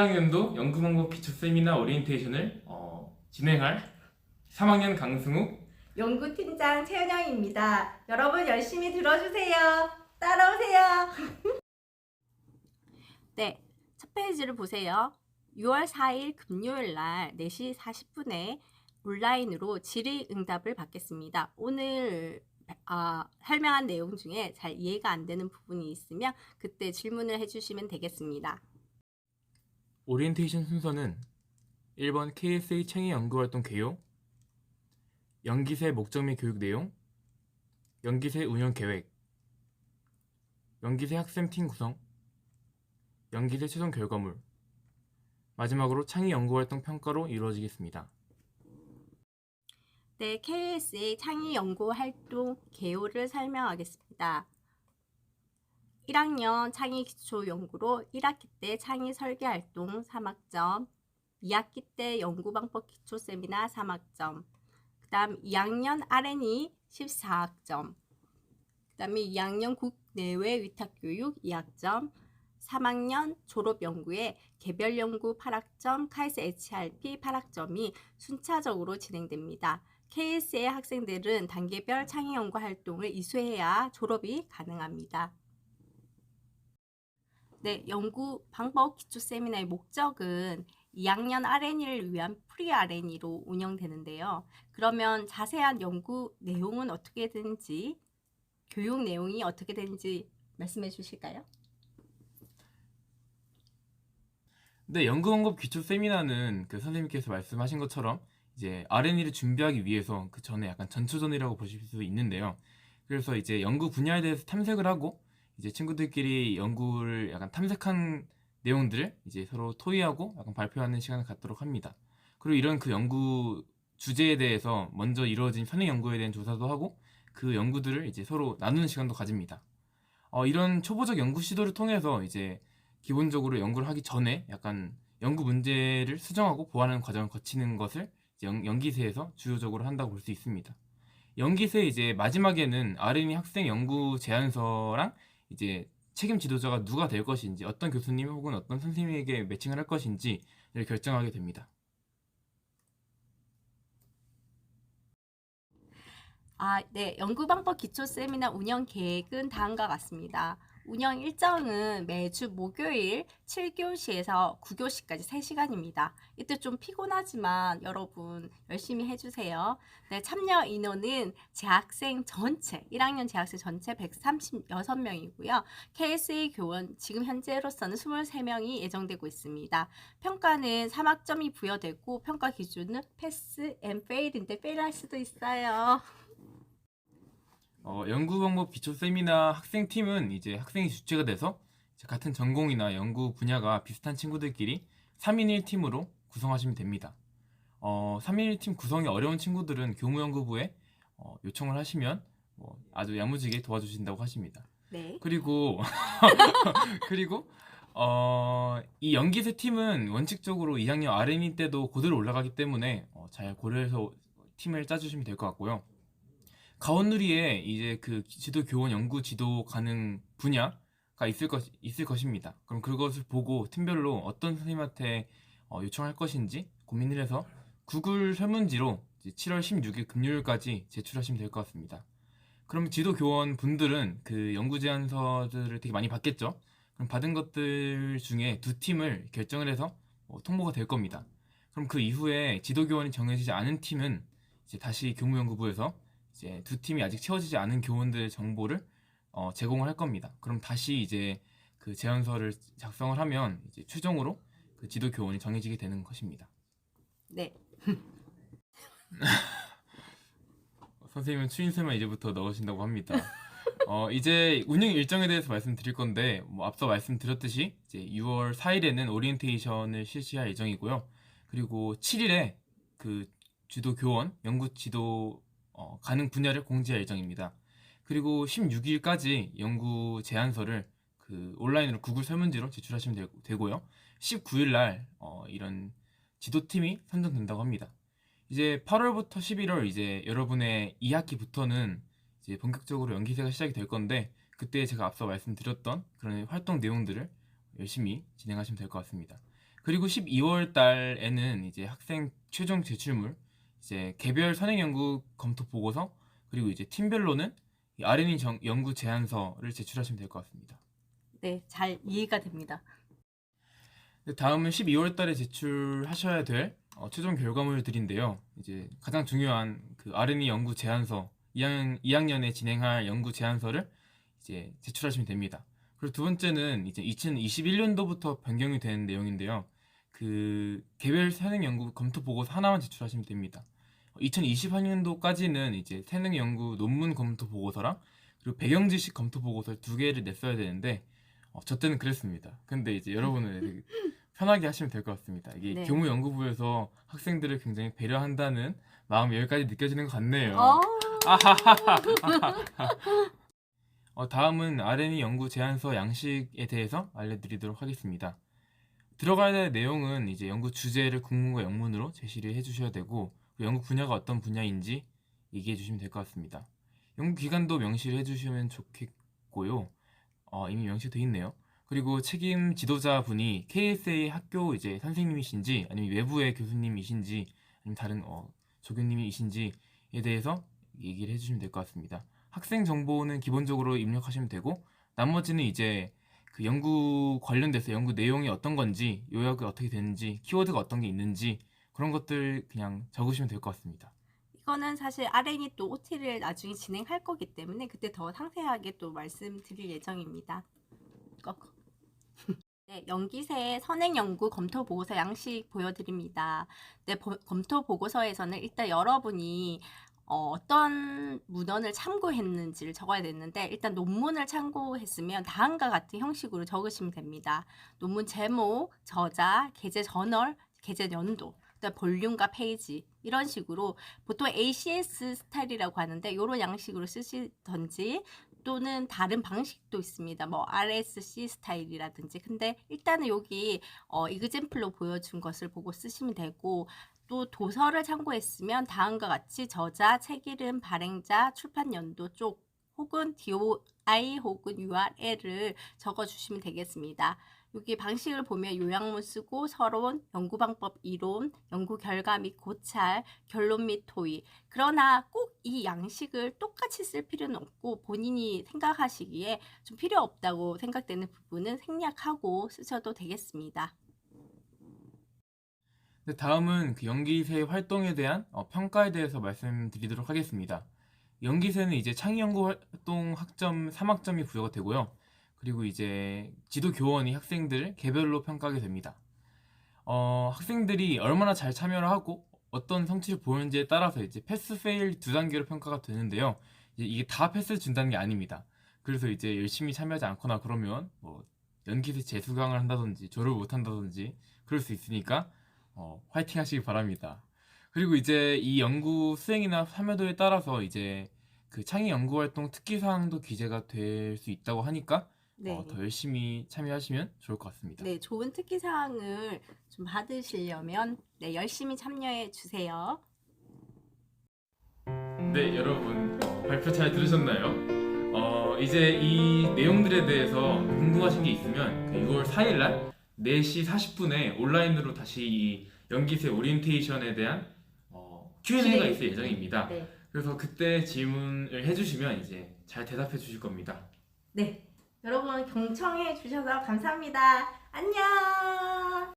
1학년도 연구방법 기초 세미나 오리엔테이션을 진행할 3학년 강승욱 연구팀장 최은영입니다. 여러분 열심히 들어주세요. 따라오세요. 네, 첫 페이지를 보세요. 6월 4일 금요일 날 4시 40분에 온라인으로 질의응답을 받겠습니다. 오늘 설명한 내용 중에 잘 이해가 안 되는 부분이 있으면 그때 질문을 해주시면 되겠습니다. 오리엔테이션 순서는 1번 KSA 창의 연구활동 개요, 연기세 목적 및 교육 내용, 연기세 운영 계획, 연기세 학생팀 구성, 연기세 최종 결과물, 마지막으로 창의 연구활동 평가로 이루어지겠습니다. 네, KSA 창의 연구 활동 개요를 설명하겠습니다. 1학년 창의 기초 연구로 1학기 때 창의 설계 활동 3학점, 2학기 때 연구방법 기초 세미나 3학점, 그 다음 2학년 R&E 14학점, 그 다음에 2학년 국내외 위탁교육 2학점, 3학년 졸업연구에 개별연구 8학점, 카이스 HRP 8학점이 순차적으로 진행됩니다. KSA 학생들은 단계별 창의연구 활동을 이수해야 졸업이 가능합니다. 네, 연구 방법 기초 세미나의 목적은 2학년 R&E를 위한 프리 R&E로 운영되는데요. 그러면 자세한 연구 내용은 어떻게 되는지, 교육 내용이 어떻게 되는지 말씀해 주실까요? 네, 연구방법 기초 세미나는 선생님께서 말씀하신 것처럼 이제 R&E를 준비하기 위해서 그 전에 약간 전초전이라고 보실 수 있는데요. 그래서 이제 연구 분야에 대해서 탐색을 하고 이제 친구들끼리 연구를 약간 탐색한 내용들을 이제 서로 토의하고 약간 발표하는 시간을 갖도록 합니다. 그리고 이런 그 연구 주제에 대해서 먼저 이루어진 선행 연구에 대한 조사도 하고 그 연구들을 이제 서로 나누는 시간도 가집니다. 이런 초보적 연구 시도를 통해서 이제 기본적으로 연구를 하기 전에 약간 연구 문제를 수정하고 보완하는 과정을 거치는 것을 이제 연기세에서 주요적으로 한다고 볼 수 있습니다. 연기세 이제 마지막에는 R&E 학생 연구 제안서랑 이제 책임 지도자가 누가 될 것인지, 어떤 교수님 혹은 어떤 선생님에게 매칭을 할 것인지를 결정하게 됩니다. 네. 연구방법 기초 세미나 운영 계획은 다음과 같습니다. 운영 일정은 매주 목요일 7교시에서 9교시까지 3시간입니다. 이때 좀 피곤하지만 여러분 열심히 해주세요. 네, 참여 인원은 재학생 전체, 1학년 재학생 전체 136명이고요. KSA 교원 지금 현재로서는 23명이 예정되고 있습니다. 평가는 3학점이 부여되고 평가 기준은 패스 앤 페일인데 페일할 수도 있어요. 연구방법 기초 세미나 학생팀은 이제 학생이 주체가 돼서 이제 같은 전공이나 연구 분야가 비슷한 친구들끼리 3인 1팀으로 구성하시면 됩니다. 3인 1팀 구성이 어려운 친구들은 교무연구부에 요청을 하시면 아주 야무지게 도와주신다고 하십니다. 네. 그리고 이 연기세 팀은 원칙적으로 2학년 R&E 때도 고대로 올라가기 때문에 잘 고려해서 팀을 짜주시면 될 것 같고요. 가온누리에 이제 그 지도 교원 연구 지도 가능 분야가 있을 것입니다. 그럼 그것을 보고 팀별로 어떤 선생님한테 요청할 것인지 고민을 해서 구글 설문지로 7월 16일 금요일까지 제출하시면 될 것 같습니다. 그럼 지도 교원 분들은 그 연구 제안서들을 되게 많이 받겠죠? 그럼 받은 것들 중에 두 팀을 결정을 해서 통보가 될 겁니다. 그럼 그 이후에 지도 교원이 정해지지 않은 팀은 이제 다시 교무연구부에서 이제 두 팀이 아직 채워지지 않은 교원들 정보를 제공을 할 겁니다. 그럼 다시 이제 그 제안서를 작성을 하면 이제 최종으로 그 지도 교원이 정해지게 되는 것입니다. 네. 선생님은 추임새만 이제부터 넣으신다고 합니다. 이제 운영 일정에 대해서 말씀드릴 건데 앞서 말씀드렸듯이 이제 6월 4일에는 오리엔테이션을 실시할 예정이고요. 그리고 7일에 그 지도 교원 연구 지도 가능 분야를 공지할 예정입니다. 그리고 16일까지 연구 제안서를 그 온라인으로 구글 설문지로 제출하시면 되고요. 19일 날 이런 지도팀이 선정된다고 합니다. 이제 8월부터 11월 이제 여러분의 2학기부터는 이제 본격적으로 연기세가 시작이 될 건데 그때 제가 앞서 말씀드렸던 그런 활동 내용들을 열심히 진행하시면 될 것 같습니다. 그리고 12월 달에는 이제 학생 최종 제출물, 이제 개별 선행 연구 검토 보고서, 그리고 이제 팀별로는 이 R&D 연구 제안서를 제출하시면 될 것 같습니다. 네, 잘 이해가 됩니다. 다음은 12월 달에 제출하셔야 될 최종 결과물들인데요. 이제 가장 중요한 그 R&D 연구 제안서, 2학년에 진행할 연구 제안서를 이제 제출하시면 됩니다. 그리고 두 번째는 이제 2021년도부터 변경이 되는 내용인데요. 그 개별 선행 연구 검토 보고서 하나만 제출하시면 됩니다. 2024년도까지는 이제 선행 연구 논문 검토 보고서랑 그리고 배경 지식 검토 보고서 두 개를 냈어야 되는데 저 때는 그랬습니다. 근데 이제 여러분은 되게 편하게 하시면 될 것 같습니다. 이게 네. 교무연구부에서 학생들을 굉장히 배려한다는 마음이 여기까지 느껴지는 것 같네요. 어, 다음은 R&D 연구 제안서 양식에 대해서 알려드리도록 하겠습니다. 들어가야 될 내용은 이제 연구 주제를 국문과 영문으로 제시를 해주셔야 되고 연구 분야가 어떤 분야인지 얘기해 주시면 될 것 같습니다. 연구 기관도 명시를 해주시면 좋겠고요. 이미 명시되어 있네요. 그리고 책임 지도자분이 KSA 학교 이제 선생님이신지 아니면 외부의 교수님이신지 아니면 다른 조교님이신지에 대해서 얘기를 해주시면 될 것 같습니다. 학생 정보는 기본적으로 입력하시면 되고 나머지는 이제 그 연구 관련돼서 연구 내용이 어떤 건지 요약이 어떻게 되는지 키워드가 어떤 게 있는지 그런 것들 그냥 적으시면 될 것 같습니다. 이거는 사실 R&D 또 OT를 나중에 진행할 거기 때문에 그때 더 상세하게 또 말씀드릴 예정입니다. 네, 연기세 선행 연구 검토 보고서 양식 보여드립니다. 네, 검토 보고서에서는 일단 여러분이 어떤 문헌을 참고했는지를 적어야 되는데 일단 논문을 참고했으면 다음과 같은 형식으로 적으시면 됩니다. 논문 제목, 저자, 게재 저널, 게재 연도, 볼륨과 페이지 이런 식으로 보통 ACS 스타일이라고 하는데 이런 양식으로 쓰시던지 또는 다른 방식도 있습니다. 뭐 RSC 스타일이라든지. 근데 일단은 여기 이그젠플로 보여준 것을 보고 쓰시면 되고 또 도서를 참고했으면 다음과 같이 저자, 책 이름, 발행자, 출판 연도 쪽 혹은 DOI 혹은 URL을 적어주시면 되겠습니다. 여기 방식을 보면 요약문 쓰고 서론, 연구방법 이론, 연구 결과 및 고찰, 결론 및 토의. 그러나 꼭 이 양식을 똑같이 쓸 필요는 없고 본인이 생각하시기에 좀 필요 없다고 생각되는 부분은 생략하고 쓰셔도 되겠습니다. 다음은 그 연기세 활동에 대한 평가에 대해서 말씀드리도록 하겠습니다. 연기세는 이제 창의연구활동 학점 3학점이 부여가 되고요. 그리고 이제 지도교원이 학생들을 개별로 평가하게 됩니다. 학생들이 얼마나 잘 참여를 하고 어떤 성취를 보였는지에 따라서 이제 패스, 페일 두 단계로 평가가 되는데요. 이게 다 패스를 준다는 게 아닙니다. 그래서 이제 열심히 참여하지 않거나 그러면 뭐 연기세 재수강을 한다든지 졸업을 못 한다든지 그럴 수 있으니까 화이팅 하시기 바랍니다. 그리고 이제 이 연구 수행이나 참여도에 따라서 이제 그 창의 연구 활동 특기 사항도 기재가 될 수 있다고 하니까 네. 더 열심히 참여하시면 좋을 것 같습니다. 네, 좋은 특기 사항을 좀 받으시려면 네, 열심히 참여해 주세요. 네, 여러분 발표 잘 들으셨나요? 이제 이 내용들에 대해서 궁금하신 게 있으면 그 6월 4일날 4시 40분에 온라인으로 다시 이 연기세 오리엔테이션에 대한 Q&A가 있을 예정입니다. 네. 그래서 그때 질문을 해주시면 이제 잘 대답해 주실 겁니다. 네. 여러분 경청해 주셔서 감사합니다. 안녕.